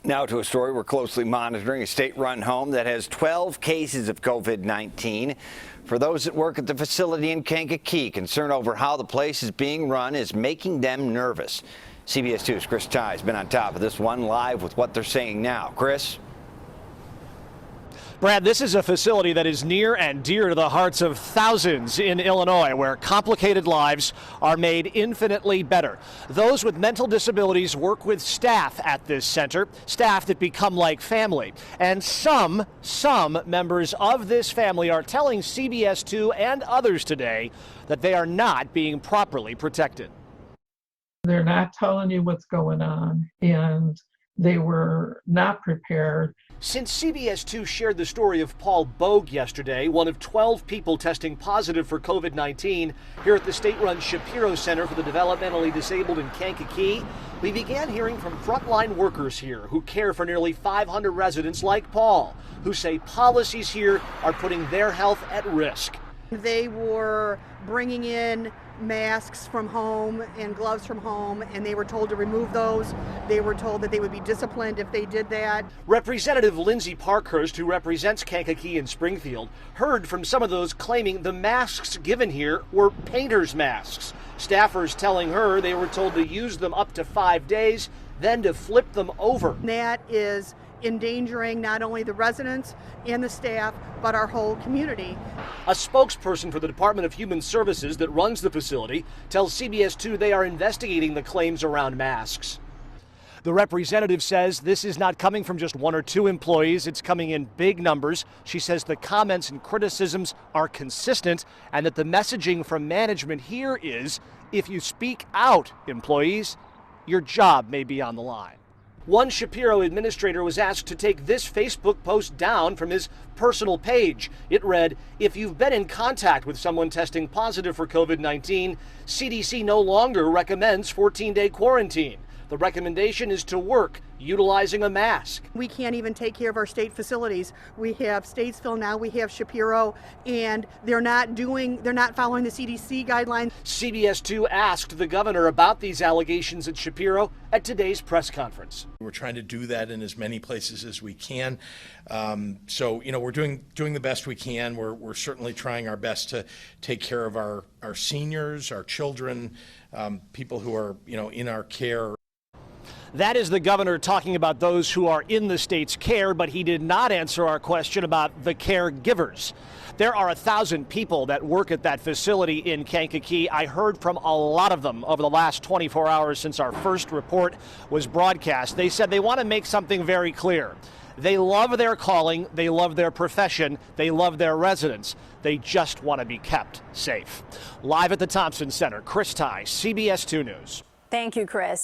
Now to a story we're closely monitoring, a state-run home that has 12 cases of COVID-19. For those that work at the facility in Kankakee, concern over how the place is being run is making them nervous. CBS 2's Chris Ty has been on top of this one, live with what they're saying now. Chris? Brad, this is a facility that is near and dear to the hearts of thousands in Illinois, where complicated lives are made infinitely better. Those with mental disabilities work with staff at this center, staff that become like family. And some members of this family are telling CBS 2 and others today that they are not being properly protected. They're not telling you what's going on, and they were not prepared. Since CBS 2 shared the story of Paul Bogue yesterday, one of 12 people testing positive for COVID-19 here at the state-run Shapiro Center for the Developmentally Disabled in Kankakee, we began hearing from frontline workers here who care for nearly 500 residents like Paul, who say policies here are putting their health at risk. They were bringing in masks from home and gloves from home, and they were told to remove those. They were told that they would be disciplined if they did that. Representative Lindsay Parkhurst, who represents Kankakee and Springfield, heard from some of those claiming the masks given here were painters' masks. Staffers telling her they were told to use them up to 5 days, then to flip them over. That is endangering not only the residents and the staff, but our whole community. A spokesperson for the Department of Human Services that runs the facility tells CBS 2 they are investigating the claims around masks. The representative says this is not coming from just one or two employees. It's coming in big numbers. She says the comments and criticisms are consistent and that the messaging from management here is, if you speak out, employees, your job may be on the line. One Shapiro administrator was asked to take this Facebook post down from his personal page. It read, "If you've been in contact with someone testing positive for COVID-19, CDC no longer recommends 14-day quarantine. The recommendation is to work utilizing a mask." We can't even take care of our state facilities. We have Statesville now, we have Shapiro, and they're not following the CDC guidelines. CBS 2 asked the governor about these allegations at Shapiro at today's press conference. We're trying to do that in as many places as we can. So, we're doing the best we can. We're certainly trying our best to take care of our seniors, our children, people who are, in our care. That is the governor talking about those who are in the state's care, but he did not answer our question about the caregivers. There are 1,000 people that work at that facility in Kankakee. I heard from a lot of them over the last 24 hours since our first report was broadcast. They said they want to make something very clear. They love their calling, they love their profession, they love their residents. They just want to be kept safe. Live at the Thompson Center, Chris Ty, CBS 2 News. Thank you, Chris.